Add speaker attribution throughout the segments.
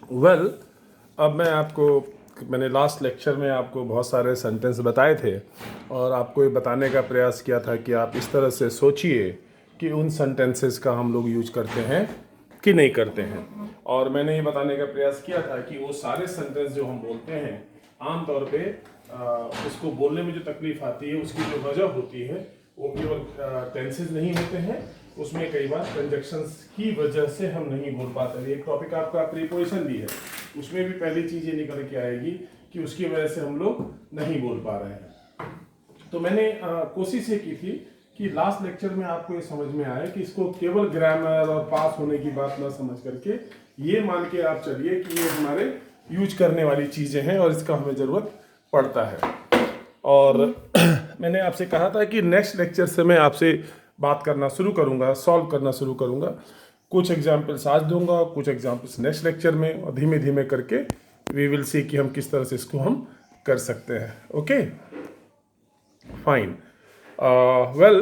Speaker 1: Well, अब मैंने last lecture में आपको बहुत सारे सेंटेंस बताए थे और आपको ये बताने का प्रयास किया था कि आप इस तरह से सोचिए कि उन सेंटेंसेस का हम लोग यूज करते हैं कि नहीं करते हैं। और मैंने ये बताने का प्रयास किया था कि वो सारे सेंटेंस जो हम बोलते हैं आमतौर पे उसको बोलने में जो तकलीफ आती है उसकी जो वजह होती है वो केवल टेंसेस नहीं होते हैं, उसमें कई बार कंजक्शंस की वजह से हम नहीं बोल पाते। एक टॉपिक आपका प्रीपोजिशन भी है, उसमें भी पहली चीज़ ये निकल के आएगी कि उसकी वजह से हम लोग नहीं बोल पा रहे हैं। तो मैंने कोशिश ये की थी कि लास्ट लेक्चर में आपको ये समझ में आए कि इसको केवल ग्रामर और पास होने की बात ना समझ करके ये मान के आप चलिए कि ये हमारे यूज करने वाली चीज़ें हैं और इसका हमें ज़रूरत पड़ता है। और मैंने आपसे कहा था कि नेक्स्ट लेक्चर से मैं आपसे बात करना शुरू करूंगा, सॉल्व करना शुरू करूंगा। कुछ एग्जाम्पल्स आज दूंगा, कुछ एग्जाम्पल्स नेक्स्ट लेक्चर में, और धीमे धीमे करके वी विल सी कि हम किस तरह से इसको हम कर सकते हैं। Okay, fine. वेल,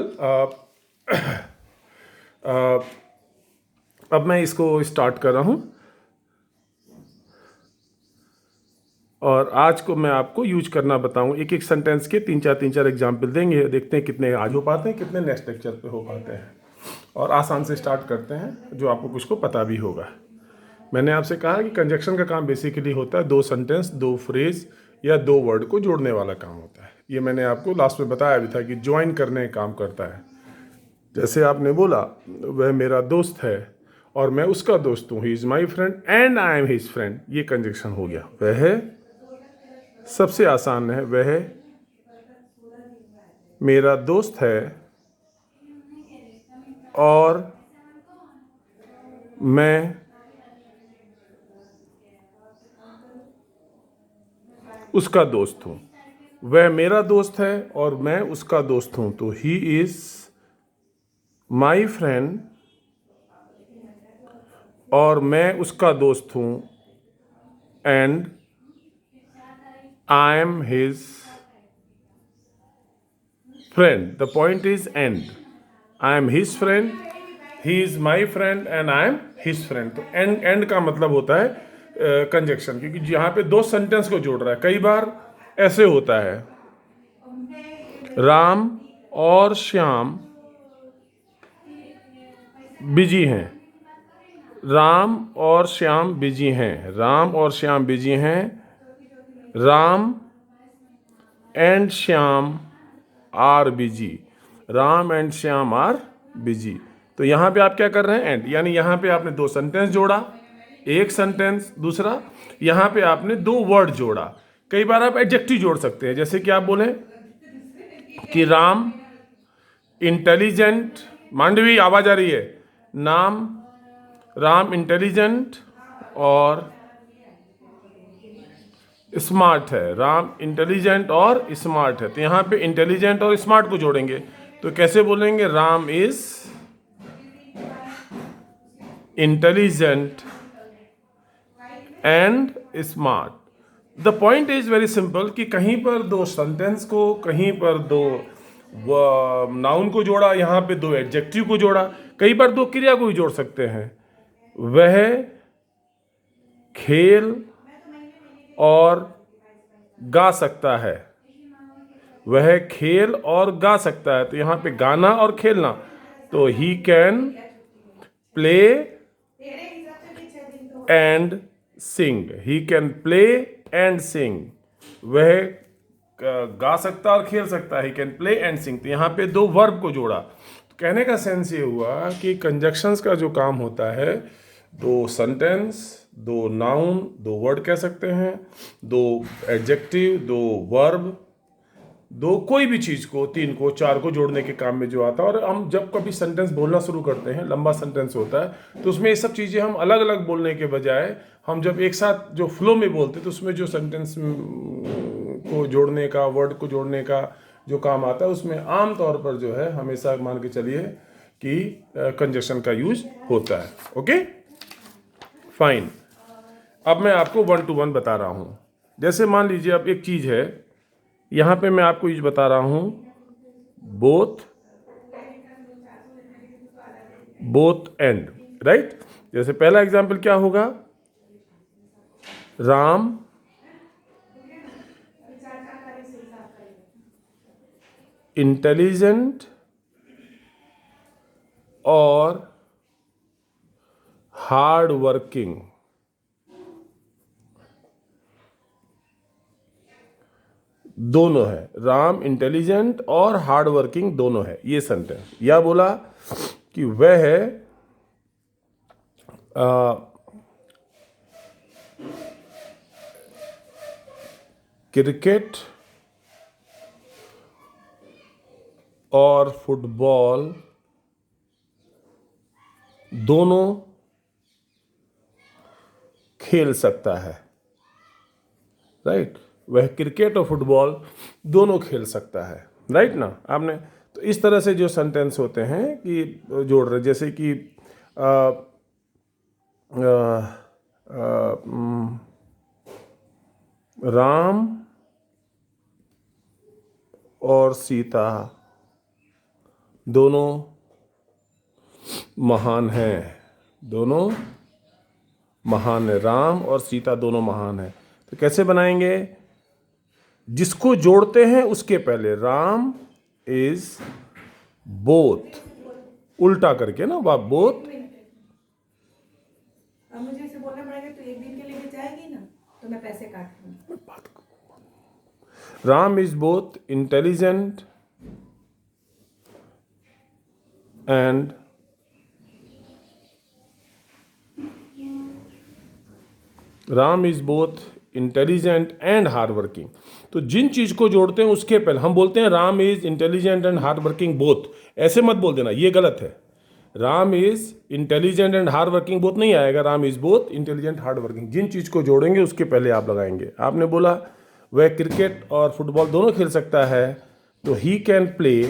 Speaker 1: अब मैं इसको स्टार्ट कर रहा हूँ और आज को मैं आपको यूज करना बताऊँ। एक एक सेंटेंस के तीन चार एग्जाम्पल देंगे, देखते हैं कितने आज हो पाते हैं, कितने नेक्स्ट लेक्चर पे हो पाते हैं। और आसान से स्टार्ट करते हैं जो आपको कुछ को पता भी होगा। मैंने आपसे कहा कि कंजक्शन का काम बेसिकली होता है दो सेंटेंस, दो फ्रेज या दो वर्ड को जोड़ने वाला काम होता है। ये मैंने आपको लास्ट में बताया भी था कि ज्वाइन करने का काम करता है। जैसे आपने बोला वह मेरा दोस्त है और मैं उसका दोस्त हूँ, he is my friend and I am his friend, ये कंजक्शन हो गया। वह सबसे आसान है, वह मेरा दोस्त है और मैं उसका दोस्त हूँ। वह मेरा दोस्त है और मैं उसका दोस्त हूँ, तो ही इज माई फ्रेंड और मैं उसका दोस्त हूँ, and I am his friend. The point is and. I am his friend, he is my friend and I am his friend. तो एंड का मतलब होता है कंजक्शन, क्योंकि यहाँ पे दो सेंटेंस को जोड़ रहा है। कई बार ऐसे होता है, राम और श्याम बिजी हैं। राम और श्याम बिजी हैं। राम और श्याम बिजी हैं। Ram and Shyam are busy. Ram and Shyam are busy. तो यहाँ पे आप क्या कर रहे हैं? एंड, यानी यहाँ पे आपने दो सेंटेंस जोड़ा, एक सेंटेंस, दूसरा यहाँ पे आपने दो वर्ड जोड़ा। कई बार आप एडजेक्टिव जोड़ सकते हैं, जैसे कि आप बोले कि राम इंटेलिजेंट, मांडवी आवाज आ रही है, राम इंटेलिजेंट और स्मार्ट है। राम इंटेलिजेंट और स्मार्ट है, तो यहाँ पे इंटेलिजेंट और स्मार्ट को जोड़ेंगे। तो कैसे बोलेंगे? Ram is intelligent and smart. The point is very simple कि कहीं पर दो सेंटेंस को, कहीं पर दो नाउन को जोड़ा, यहाँ पे दो एडजेक्टिव को जोड़ा, कई बार दो क्रिया को भी जोड़ सकते हैं। वह खेल और गा सकता है। वह खेल और गा सकता है, तो यहाँ पे गाना और खेलना, तो ही can play and Singh. He can play and सिंग। वह गा सकता और खेल सकता है, ही कैन प्ले एंड सिंग। तो यहाँ पे दो वर्ब को जोड़ा। तो कहने का सेंस ये हुआ कि कंजक्शंस का जो काम होता है, दो सेंटेंस, दो नाउन, दो वर्ड कह सकते हैं, दो एडजेक्टिव, दो वर्ब, दो कोई भी चीज़ को, तीन को, चार को जोड़ने के काम में जो आता है। और हम जब कभी सेंटेंस बोलना शुरू करते हैं, लंबा सेंटेंस होता है, तो उसमें ये सब चीज़ें हम अलग अलग बोलने के बजाय हम जब एक साथ जो फ्लो में बोलते हैं, तो उसमें जो सेंटेंस को जोड़ने का, वर्ड को जोड़ने का जो काम आता है, उसमें आम तौर पर जो है हमेशा मान के चलिए कि कंजक्शन का यूज होता है। Okay, fine. अब मैं आपको 1 to 1 बता रहा हूँ। जैसे मान लीजिए अब एक चीज़ है, यहाँ पे मैं आपको यूज बता रहा हूँ बोथ एंड, राइट। जैसे पहला एग्जाम्पल क्या होगा? राम इंटेलिजेंट और हार्ड वर्किंग दोनों है। राम इंटेलिजेंट और हार्ड वर्किंग दोनों है, ये सेंटेंस। या बोला कि वह क्रिकेट और फुटबॉल दोनों खेल सकता है। राइट, वह क्रिकेट और फुटबॉल दोनों खेल सकता है। राइट ना, आपने तो इस तरह से जो सेंटेंस होते हैं कि जोड़ रहे, जैसे कि आ, आ, आ, राम और सीता दोनों महान हैं। दोनों महान है, राम और सीता दोनों महान हैं। तो कैसे बनाएंगे? जिसको जोड़ते हैं उसके पहले राम इज बोथ, उल्टा करके ना, वाह बोथ।
Speaker 2: अब मुझे इसे बोलना पड़ेगा तो एक दिन के लिए जाएगी ना, तो मैं पैसे काट दूंगी।
Speaker 1: Ram is both intelligent and Ram is both intelligent and hard working. तो जिन चीज को जोड़ते हैं उसके पहले हम बोलते हैं Ram is intelligent and hard working both. ऐसे मत बोल देना, ये गलत है। Ram is intelligent and hard working both नहीं आएगा, Ram is both intelligent hard working. जिन चीज को जोड़ेंगे उसके पहले आप लगाएंगे। आपने बोला वह क्रिकेट और फुटबॉल दोनों खेल सकता है, तो ही कैन प्ले,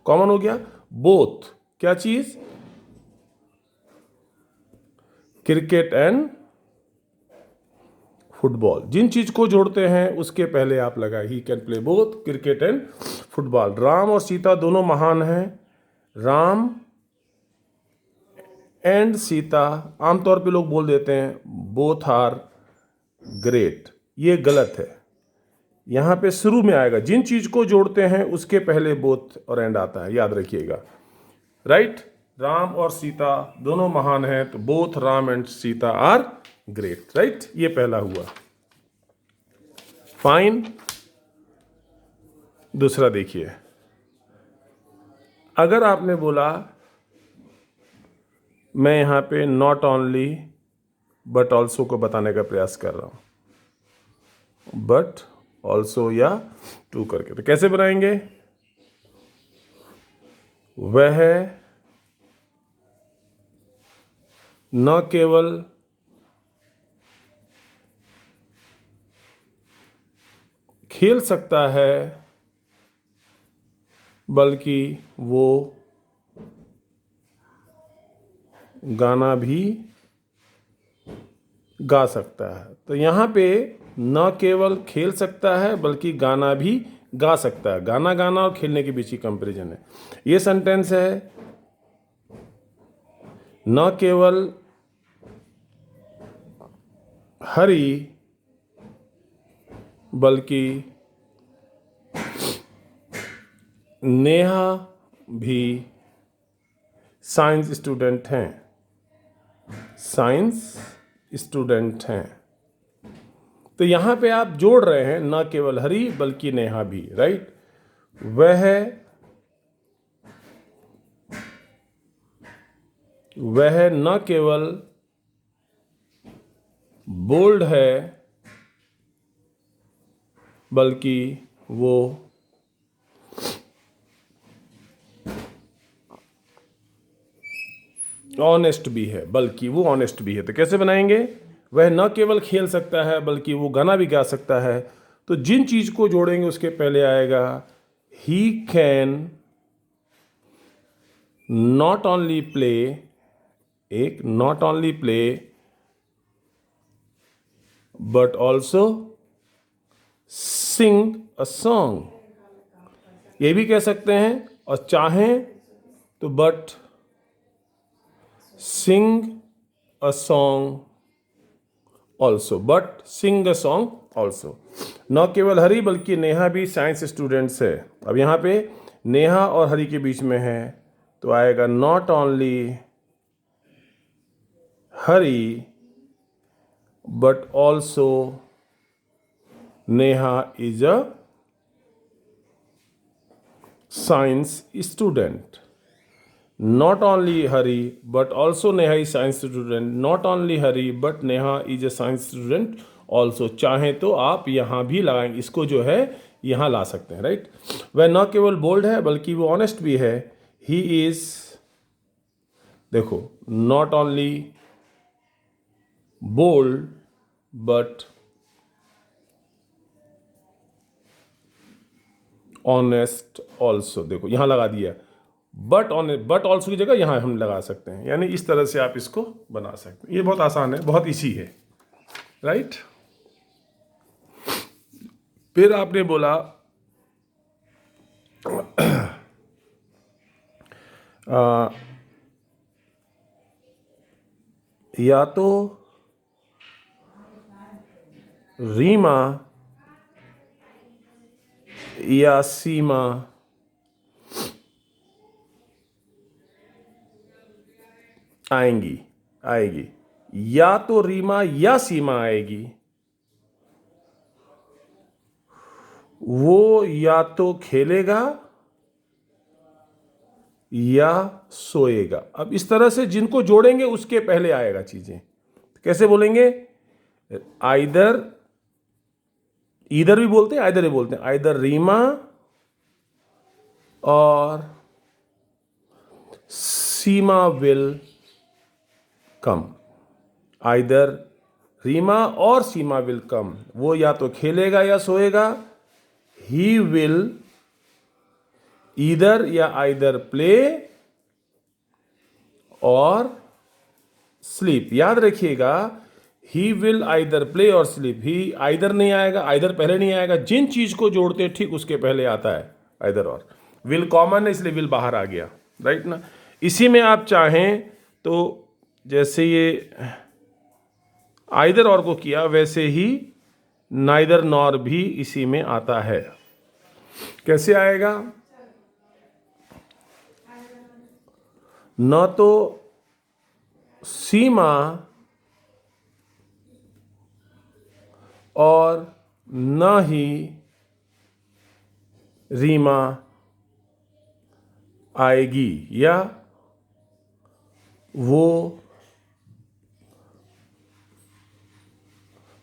Speaker 1: कॉमन हो गया, बोथ क्या चीज? Cricket and football. जिन चीज को जोड़ते हैं उसके पहले आप लगाए ही can play both cricket and football. Ram और सीता दोनों महान हैं। राम एंड सीता, आमतौर पे लोग बोल देते हैं बोथ आर ग्रेट, ये गलत है। यहां पे शुरू में आएगा, जिन चीज को जोड़ते हैं उसके पहले बोथ और एंड आता है, याद रखिएगा। राइट, राम और सीता दोनों महान हैं, तो both Ram and Sita are great. Right, ये पहला हुआ। फाइन। दूसरा देखिए, अगर आपने बोला मैं यहां पे नॉट ओनली बट ऑल्सो को बताने का प्रयास कर रहा हूं, बट ऑल्सो या टू करके, तो कैसे बनाएंगे? वह न केवल खेल सकता है बल्कि वो गाना भी गा सकता है। तो यहां पे न केवल खेल सकता है बल्कि गाना भी गा सकता है। गाना गाना और खेलने के बीच की कंपैरिजन है। ये सेंटेंस है, न केवल हरि बल्कि नेहा भी साइंस स्टूडेंट हैं। साइंस स्टूडेंट हैं। तो यहां पे आप जोड़ रहे हैं न केवल हरि बल्कि नेहा भी। राइट, वह न केवल बोल्ड है बल्कि वो ऑनेस्ट भी है। बल्कि वो ऑनेस्ट भी है, तो कैसे बनाएंगे? वह न केवल खेल सकता है बल्कि वो गाना भी गा सकता है। तो जिन चीज को जोड़ेंगे उसके पहले आएगा he can not only play, एक not only play but also sing a song, ये भी कह सकते हैं। और चाहें तो but sing a song also, but sing a song also. न केवल हरी बल्कि नेहा भी साइंस स्टूडेंट्स है। अब यहाँ पे नेहा और हरी के बीच में है तो आएगा not only Hari but also Neha is a science student. Not only Hari, but also Neha is science student. Not only Hari, but Neha is a science student also. चाहें तो आप यहाँ भी लगाएंगे, इसको जो है यहाँ ला सकते हैं, राइट। वह न केवल बोल्ड है बल्कि वो ऑनेस्ट भी है। ही इज, देखो, not only bold but honest also. देखो यहाँ लगा दिया, बट ऑल्सो की जगह यहाँ हम लगा सकते हैं, यानी इस तरह से आप इसको बना सकते हैं। ये बहुत आसान है, बहुत इजी है, राइट। फिर आपने बोला या तो रीमा या सीमा आएगी, या तो रीमा या सीमा आएगी। वो या तो खेलेगा या सोएगा। अब इस तरह से जिनको जोड़ेंगे उसके पहले आएगा चीजें। कैसे बोलेंगे? ईदर भी बोलते हैं, आइदर भी बोलते हैं। आइदर रीमा और सीमा विल कम। आइदर रीमा और सीमा विल कम। वो या तो खेलेगा या सोएगा। ही विल ईदर या आइदर प्ले और स्लीप। याद रखिएगा, ही विल आइदर प्ले और स्लीप। ही आइदर नहीं आएगा, आइदर पहले नहीं आएगा। जिन चीज को जोड़ते हैं ठीक उसके पहले आता है आइदर और। विल कॉमन है इसलिए विल बाहर आ गया, राइट ना। इसी में आप चाहें तो जैसे ये आइदर और को किया वैसे ही नाइदर नॉर भी इसी में आता है। कैसे आएगा? न तो सीमा और न ही रीमा आएगी, या वो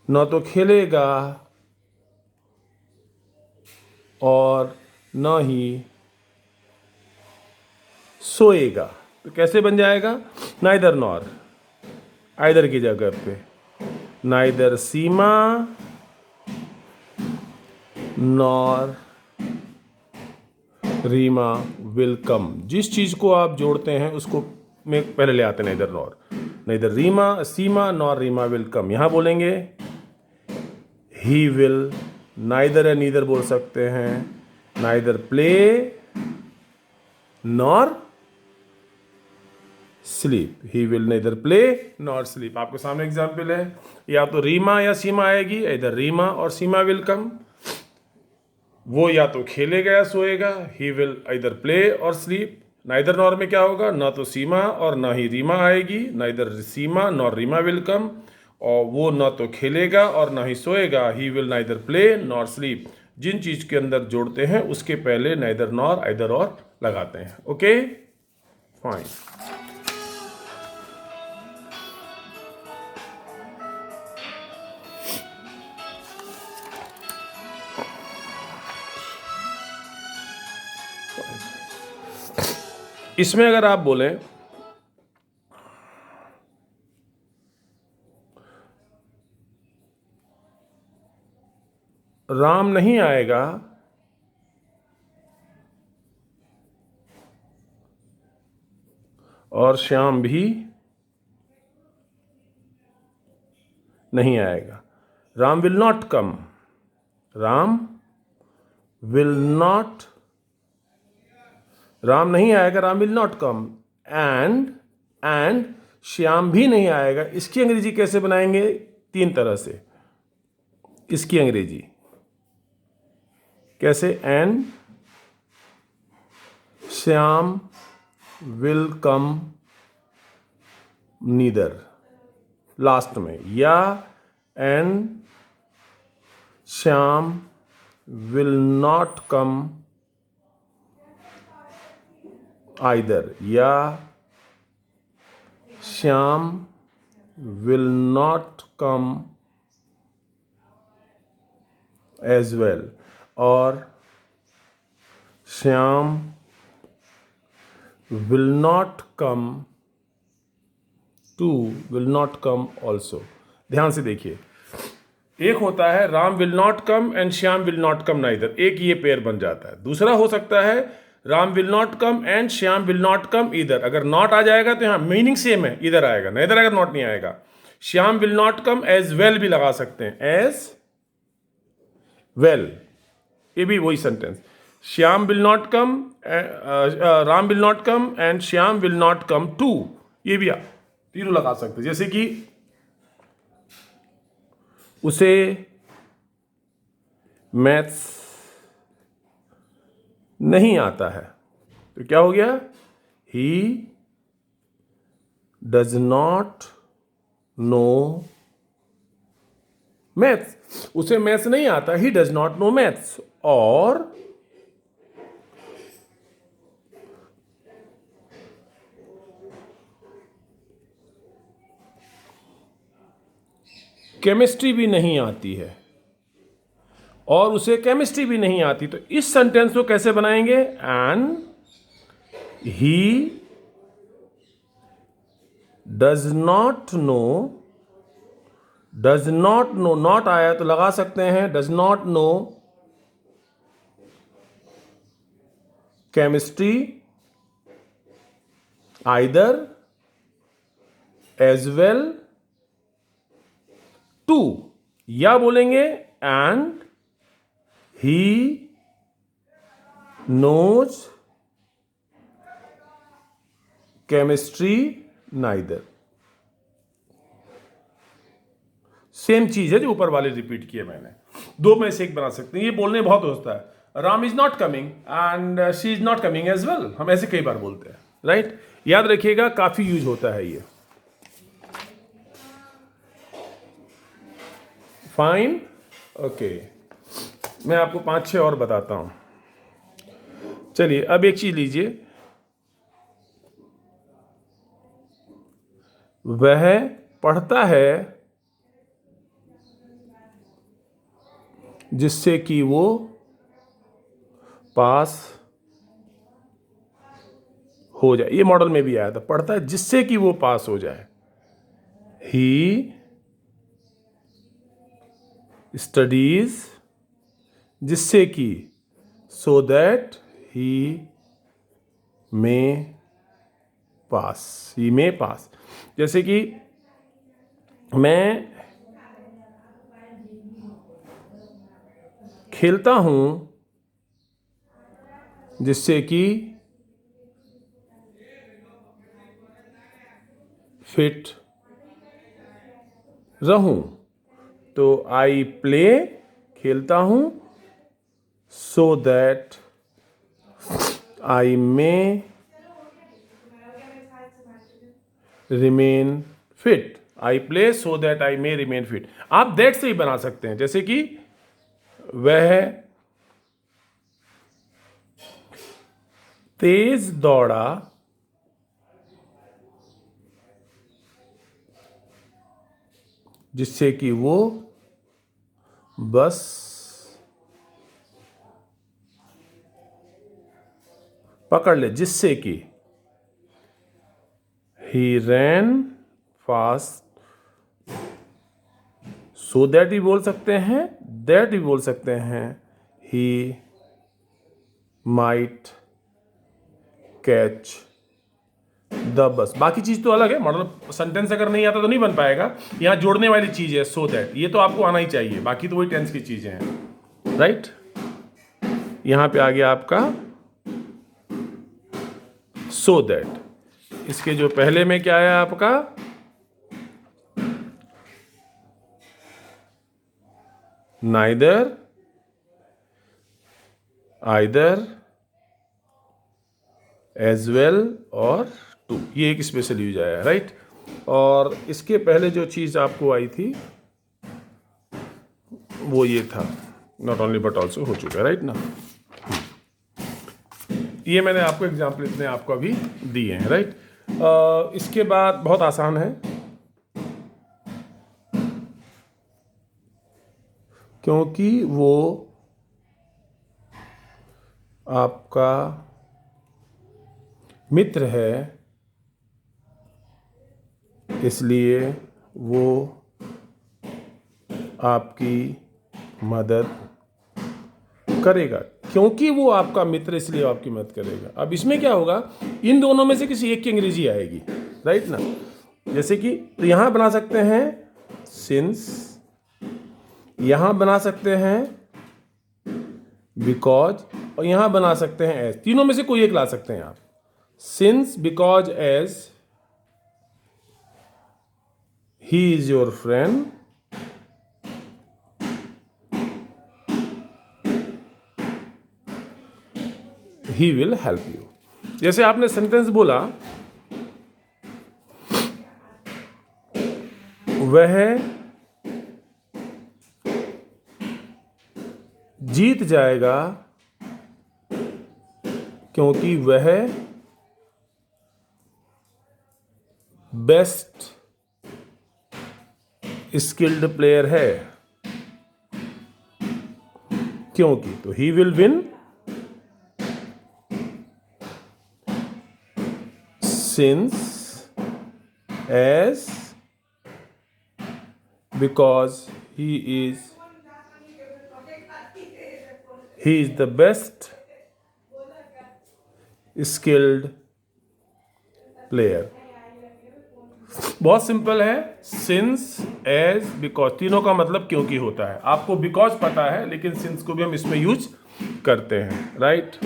Speaker 1: न तो खेलेगा और न ही सोएगा। तो कैसे बन जाएगा? नाइदर नॉर, आइदर की जगह पे neither Seema nor Reema will come. जिस चीज को आप जोड़ते हैं उसको में पहले ले आते हैं neither nor. Neither Reema Seema nor Reema will come. यहां बोलेंगे ही विल, नाइदर या नीदर बोल सकते हैं। Neither play nor sleep. He will neither play nor sleep. आपके सामने एग्जाम्पल है, या तो रीमा या सीमा आएगी। इधर रीमा और सीमा विल कम। वो या तो खेलेगा या सोएगा। ही विल इधर प्ले और स्लीप। नाइदर नॉर में क्या होगा? ना तो सीमा और ना ही रीमा आएगी। Neither Seema nor Reema will come. और वो ना तो खेलेगा और ना ही सोएगा। He will neither play nor sleep. जिन चीज के अंदर जोड़ते हैं उसके पहले नाइदर नॉर आइदर और लगाते हैं। Okay, fine. इसमें अगर आप बोलें राम नहीं आएगा और श्याम भी नहीं आएगा। Ram will not come. Ram will not, Ram नहीं आएगा, Ram will not come. And Shyam भी नहीं आएगा। इसकी अंग्रेजी कैसे बनाएंगे? 3 तरह से। इसकी अंग्रेजी कैसे? And Shyam will come neither last में, या and Shyam will not come either, या Shyam will not come as well, और Shyam will not come too will not come also. ध्यान से देखिए, एक होता है Ram will not come and Shyam will not come neither, एक ये पेयर बन जाता है। दूसरा हो सकता है Ram will not come and Shyam will not कम इधर। अगर नॉट आ जाएगा तो यहाँ मीनिंग सेम है, इधर आएगा, नाइदर अगर नॉट नहीं आएगा। Shyam will not come as well भी लगा सकते हैं, एज वेल, ये भी वही sentence. Shyam will not come, Ram will not come and Shyam will not come too, ये भी तीनों लगा सकते हैं। जैसे कि उसे मैथ्स नहीं आता है, तो क्या हो गया? ही डज नॉट नो मैथ्स, उसे मैथ्स नहीं आता, ही डज नॉट नो मैथ्स। और केमिस्ट्री भी नहीं आती है, और उसे केमिस्ट्री भी नहीं आती, तो इस सेंटेंस को कैसे बनाएंगे? And he does not know, does not know, not आया तो लगा सकते हैं does not know chemistry either as well too, या बोलेंगे and he knows chemistry neither. Same चीज है जो ऊपर वाले रिपीट किए मैंने, दो में से एक बना सकते हैं। ये बोलने बहुत होता है, Ram is not coming and she is not coming as well, हम ऐसे कई बार बोलते हैं, राइट? याद रखिएगा, काफी यूज होता है ये। फाइन, ओके, मैं आपको 5-6 और बताता हूं। चलिए, अब एक चीज लीजिए, वह पढ़ता है जिससे कि वो पास हो जाए। ये मॉडल में भी आया था, पढ़ता है जिससे कि वो पास हो जाए। ही स्टडीज जिससे कि, सो that he may pass, he may पास। जैसे कि मैं खेलता हूं जिससे कि फिट रहूं, तो आई प्ले, खेलता हूं, सो that I may remain fit. I play so that I may remain fit. आप दैट से ही बना सकते हैं, जैसे कि वह तेज दौड़ा जिससे कि वो बस पकड़ ले, जिससे कि ही रैन फास्ट, सो दैट ही बोल सकते हैं, दैट ही बोल सकते हैं, ही माइट कैच द बस। बाकी चीज तो अलग है, मतलब सेंटेंस अगर नहीं आता तो नहीं बन पाएगा। यहां जोड़ने वाली चीज है सो दैट, ये तो आपको आना ही चाहिए, बाकी तो वही टेंस की चीजें हैं, राइट? यहां पे आ गया आपका सो दैट। इसके जो पहले में क्या है आपका, नाइदर, आइदर, एज वेल और टू, ये एक स्पेशल यूज आया, राइट। और इसके पहले जो चीज़ आपको आई थी वो ये था, नॉट ओनली बट ऑल्सो हो चुका है, राइट ना। ये मैंने आपको एग्जाम्पल इतने आपको अभी दिए हैं, राइट। इसके बाद बहुत आसान है, क्योंकि वो आपका मित्र है, इसलिए वो आपकी मदद करेगा। क्योंकि वो आपका मित्र इसलिए वो आपकी मदद करेगा। अब इसमें क्या होगा, इन दोनों में से किसी एक की अंग्रेजी आएगी, राइट ना। जैसे कि तो यहां बना सकते हैं सिंस, यहां बना सकते हैं बिकॉज, और यहां बना सकते हैं एज। तीनों में से कोई एक ला सकते हैं आप। Since, because, as, he is your friend, he will help you. जैसे आपने सेंटेंस बोला, वह जीत जाएगा क्योंकि वह बेस्ट स्किल्ड प्लेयर है। क्योंकि, तो he will win since, as, because he is the best skilled player। बहुत सिंपल है, सिंस, एज, बिकॉज, तीनों का मतलब क्योंकि होता है। आपको बिकॉज पता है, लेकिन सिंस को भी हम इसमें यूज करते हैं, राइट।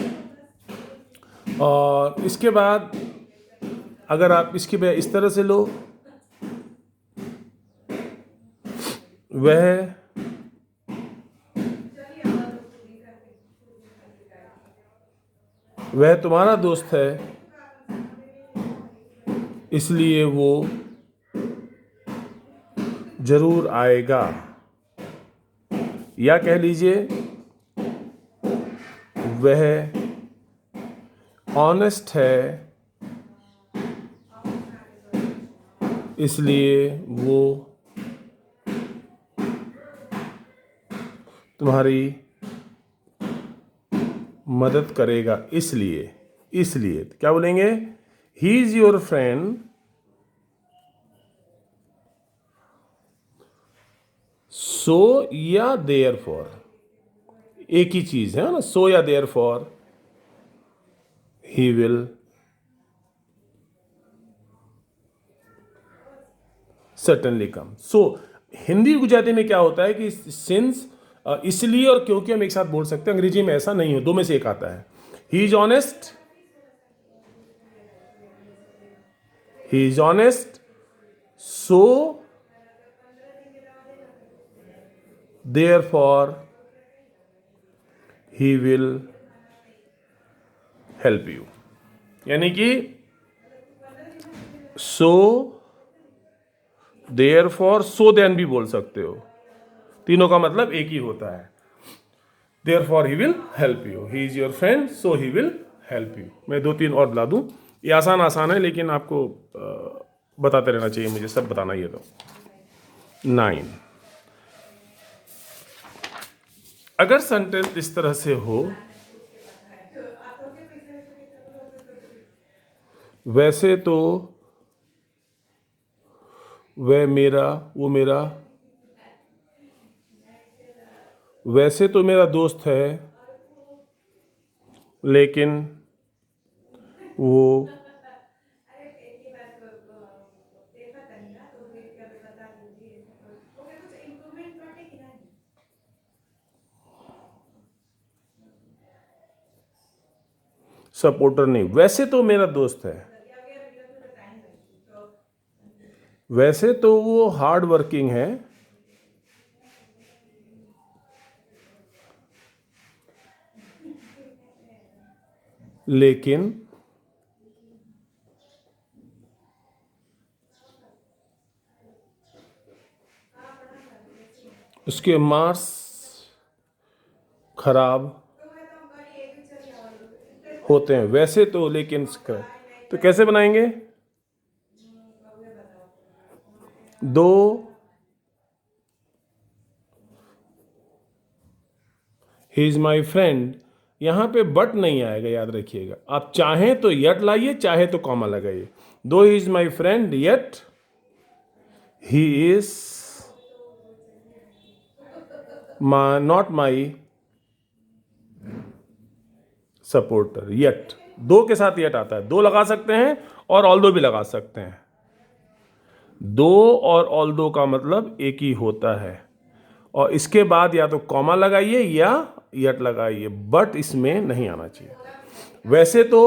Speaker 1: और इसके बाद अगर आप इसकी बजाय इस तरह से लो, वह तुम्हारा दोस्त है, इसलिए वो जरूर आएगा। या कह लीजिए, वह ऑनेस्ट है, इसलिए वो तुम्हारी मदद करेगा। इसलिए क्या बोलेंगे, ही इज योर फ्रेंड सो या देयर फॉर, एक ही चीज है ना, सो या therefore he will certainly come. So Hindi Gujarati में क्या होता है कि सिंस, इसलिए और क्योंकि हम एक साथ बोल सकते हैं। अंग्रेजी में ऐसा नहीं हो, दो में से एक आता है। He is honest, so therefore he will help you. यानी कि सो, देयरफॉर, सो देन भी बोल सकते हो। तीनों का मतलब एक ही होता है। Therefore he will help you, he is your friend so he will help you. मैं दो तीन और बता दूं, ये आसान है, लेकिन आपको बताते रहना चाहिए, मुझे सब बताना ही है। तो 9, अगर सेंटेंस इस तरह से हो, वैसे तो वह मेरा, वो मेरा, वैसे तो मेरा दोस्त है, लेकिन वो सपोर्टर नहीं। वैसे तो मेरा दोस्त है, वैसे तो वो हार्ड वर्किंग है, लेकिन उसके मार्क्स खराब होते हैं। वैसे तो लेकिन इसका तो कैसे बनाएंगे? दो ही इज माई फ्रेंड, यहां पे बट नहीं आएगा, याद रखिएगा। आप चाहें तो यट लाइए, चाहे तो कॉमा लगाइए। दो he is my friend yet he is not my supporter yet. दो के साथ येट आता है, दो लगा सकते हैं और ऑल दो भी लगा सकते हैं। दो और ऑल दो का मतलब एक ही होता है, और इसके बाद या तो कॉमा लगाइए या यट लगाइए, बट इसमें नहीं आना चाहिए। वैसे तो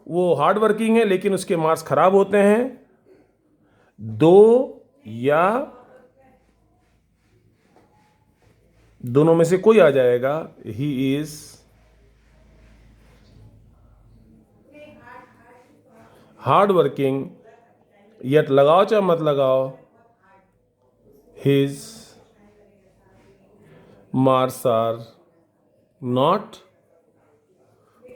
Speaker 1: वो हार्ड वर्किंग है लेकिन उसके मार्क्स खराब होते हैं। दो या दोनों में से कोई आ जाएगा। He is hard working, yet लगाओ चाहे मत लगाओ, his marks are not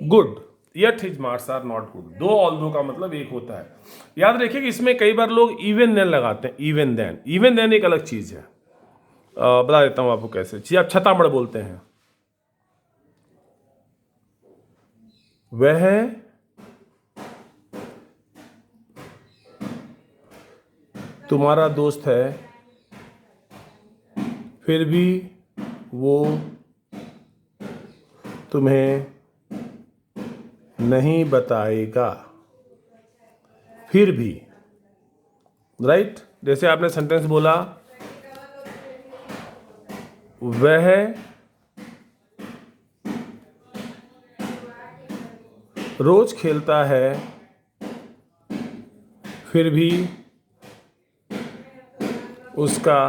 Speaker 1: good, yet his marks are not good. Though although का मतलब एक होता है। याद रखिए कि इसमें कई बार लोग इवन देन लगाते हैं। इवन देन, इवन देन एक अलग चीज है। बता देता हूं आपको कैसे। जी, आप छतामड़ बोलते हैं। वह तुम्हारा दोस्त है, फिर भी वो तुम्हें नहीं बताएगा। फिर भी, राइट? जैसे आपने सेंटेंस बोला, वह रोज खेलता है, फिर भी उसका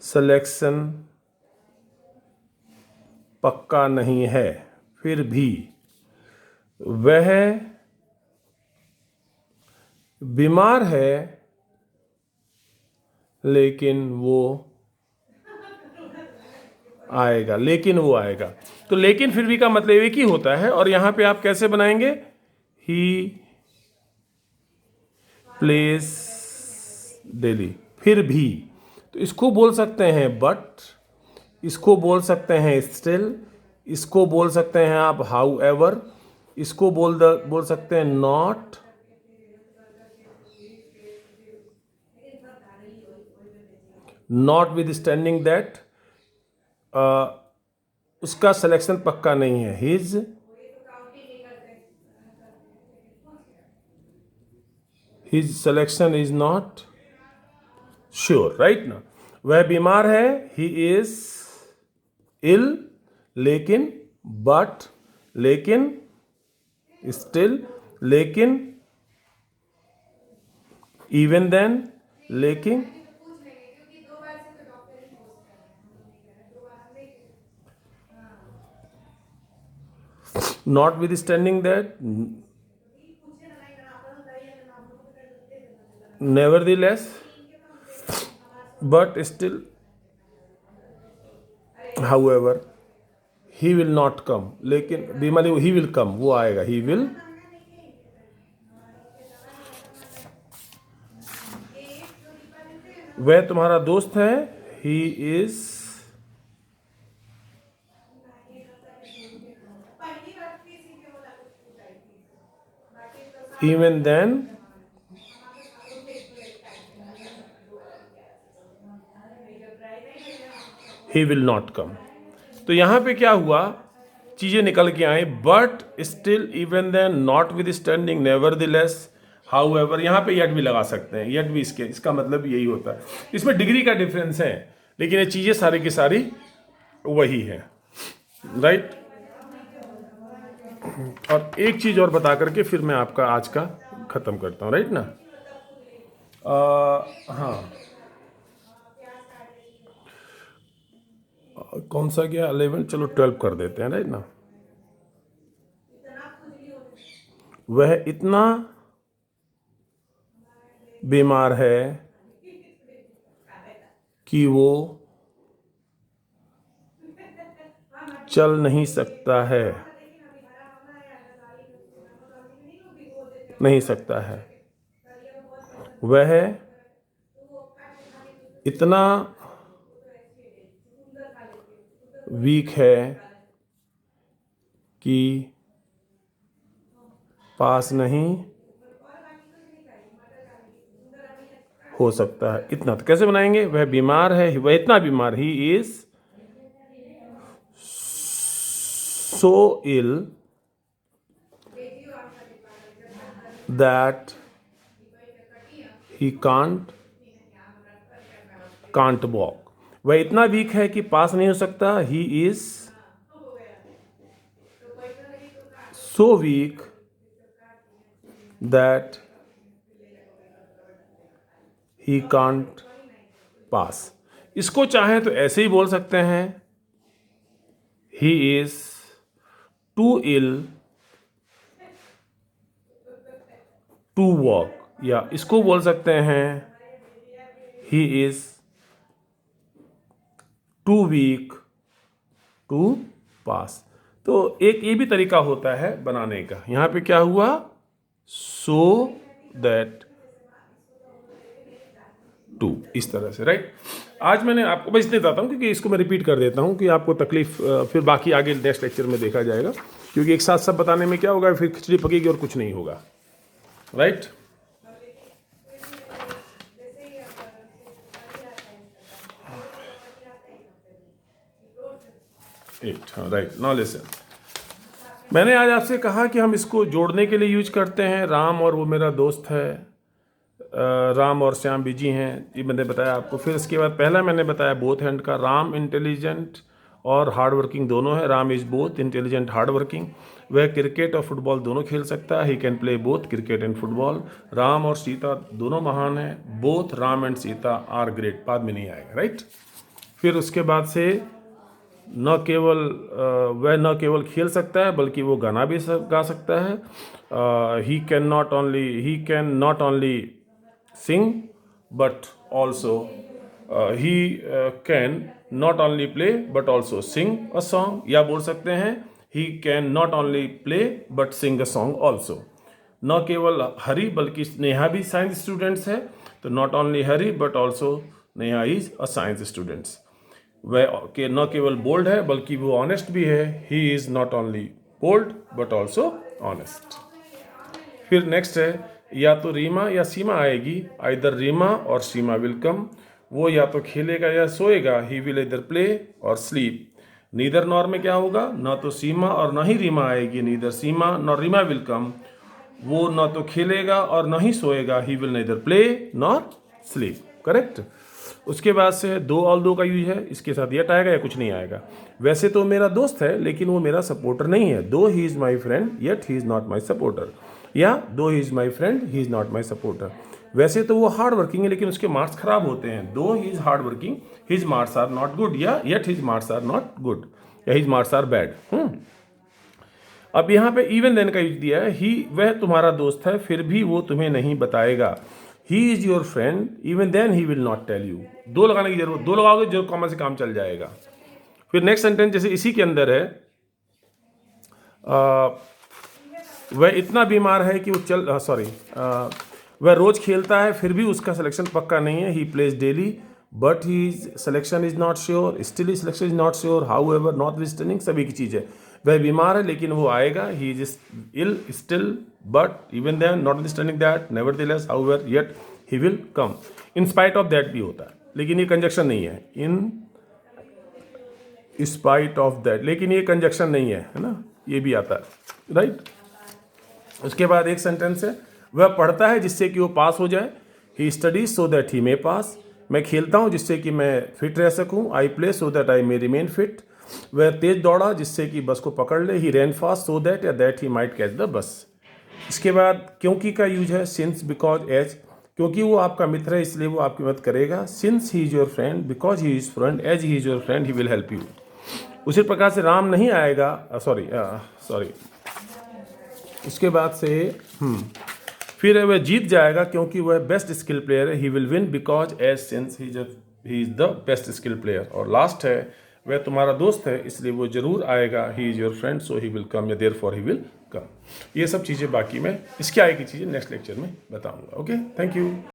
Speaker 1: सिलेक्शन पक्का नहीं है। फिर भी वह बीमार है, लेकिन वो आएगा। लेकिन वो आएगा, तो लेकिन फिर भी का मतलब एक ही होता है। और यहां पे आप कैसे बनाएंगे? ही प्लेस डेली, फिर भी। तो इसको बोल सकते हैं बट, इसको बोल सकते हैं स्टिल, इसको बोल सकते हैं आप हाउ एवर, इसको बोल सकते हैं not, not with standing that, उसका सिलेक्शन पक्का नहीं है। His selection is not sure, right ना? वह बीमार है, ही इज इल, लेकिन, बट, लेकिन, स्टिल, लेकिन, इवन देन, लेकिन, notwithstanding that, nevertheless, but still, however, he will not come, लेकिन बीमारी ही विल कम, वो आएगा। ही विल, वह तुम्हारा दोस्त है, he is even then, he will not come. तो यहां पे क्या हुआ, चीजें निकल के आए। But, still, even then, notwithstanding, nevertheless, however. यहां पे यट भी लगा सकते हैं, यट भी इसका मतलब यही होता है। इसमें डिग्री का डिफरेंस है, लेकिन ये चीजें सारी की सारी वही है, राइट? और एक चीज और बता करके फिर मैं आपका आज का खत्म करता हूं, राइट ना? हाँ, कौन सा गया 11, चलो 12 कर देते हैं, राइट ना? वह इतना बीमार है कि वो चल नहीं सकता है, नहीं सकता है। वह इतना वीक है कि पास नहीं हो सकता है। इतना तो कैसे बनाएंगे? वह बीमार है, वह इतना बीमार, he is so ill that he can't walk. वह इतना वीक है कि पास नहीं हो सकता। He is so weak that he can't pass. इसको चाहें तो ऐसे ही बोल सकते हैं, he is too ill to walk, या इसको बोल सकते हैं, he is too weak to pass. तो एक ये भी तरीका होता है बनाने का। यहां पे क्या हुआ? सो दैट टू, इस तरह से, राइट। आज मैंने आपको बस इतने बताता हूँ क्योंकि इसको मैं रिपीट कर देता हूँ कि आपको तकलीफ फिर बाकी आगे नेक्स्ट लेक्चर में देखा जाएगा, क्योंकि एक साथ सब बताने में क्या होगा, फिर खिचड़ी पकेगी और कुछ नहीं होगा, राइट। Right, now listen. मैंने आज आपसे कहा कि हम इसको जोड़ने के लिए यूज करते हैं। राम और वो मेरा दोस्त है, राम और श्याम बिजी हैं, ये मैंने बताया आपको। फिर इसके बाद पहला मैंने बताया बोथ हैंड का। राम इंटेलिजेंट और हार्ड वर्किंग दोनों है। Ram is both intelligent hard working. वह क्रिकेट और फुटबॉल दोनों खेल सकता है। He can play both cricket and football. Ram और सीता दोनों महान हैं। Both Ram and Sita are great, बाद में नहीं आएगा, राइट। फिर उसके बाद से वह न केवल खेल सकता है बल्कि वो गाना भी गा सकता है। He can not only sing but also he can not only play but also sing a song, या बोल सकते हैं he can not only play but sing a song also। न केवल हरी बल्कि नेहा भी साइंस स्टूडेंट्स है, तो not only Hari but also Neha is a science students. वह न केवल बोल्ड है बल्कि वो ऑनेस्ट भी है। He is not only bold but also honest. फिर नेक्स्ट है, या तो रीमा या सीमा आएगी। आइदर रीमा और सीमा विल कम। वो या तो खेलेगा या सोएगा। ही विल इधर प्ले और स्लीप। नीदर नॉर में क्या होगा? ना तो सीमा और ना ही रीमा आएगी। Neither Seema nor Reema will come. वो ना तो खेलेगा और ना ही सोएगा। He will neither play nor sleep, correct. उसके बाद से दो ऑल दो का यूज है। इसके साथ येट आएगा या कुछ नहीं आएगा। वैसे तो मेरा दोस्त है लेकिन वो मेरा सपोर्टर नहीं है। दो he is my friend yet he is not my supporter, या दो he is my friend he is not my supporter. वैसे तो वो हार्ड वर्किंग है लेकिन उसके मार्क्स खराब होते हैं। Though he is hard working his marks are not good, या yet his marks are not good, या हिज मार्क्स आर बैड। अब यहाँ पे इवन देन का यूज दिया है। ही, वह तुम्हारा दोस्त है फिर भी वो तुम्हें नहीं बताएगा। He is your friend even then he will not tell you. Though लगाने की जरूरत, दो लगाओगे जो कॉमा से काम चल जाएगा। फिर नेक्स्ट सेंटेंस जैसे इसी के अंदर है, वह इतना बीमार है कि वो वह रोज खेलता है फिर भी उसका सिलेक्शन पक्का नहीं है। He plays daily but his selection is not sure, still he selection is not sure, however, notwithstanding, सभी की चीज़ है। वह बीमार है लेकिन वो आएगा। He is ill still but even then, notwithstanding that, nevertheless, however, yet he will come. In spite of that भी होता है लेकिन ये कंजक्शन नहीं है। इन स्पाइट ऑफ दैट, लेकिन ये कंजक्शन नहीं है, है ना, ये भी आता है, राइट। उसके बाद एक सेंटेंस है, वह पढ़ता है जिससे कि वो पास हो जाए। He studies so that he may pass. मैं खेलता हूँ जिससे कि मैं फिट रह सकूँ। I play so that I may remain fit. वह तेज दौड़ा जिससे कि बस को पकड़ ले। He ran fast so that, या that he might catch the bus. इसके बाद क्योंकि का यूज है, सिंस, बिकॉज, एज। क्योंकि वो आपका मित्र है इसलिए वो आपकी मदद करेगा। Since he is your friend, because he is friend, as he is your friend, he will help you. उसी प्रकार से राम नहीं आएगा, उसके बाद से फिर वह जीत जाएगा क्योंकि वह बेस्ट स्किल प्लेयर है। He will win because as since he is the best skill player. और लास्ट है, वह तुम्हारा दोस्त है इसलिए वो ज़रूर आएगा। He is your friend so he will come, या therefore he will come. ये सब चीज़ें बाकी मैं इसके आगे की चीज़ें नेक्स्ट लेक्चर में बताऊँगा। Okay, thank you.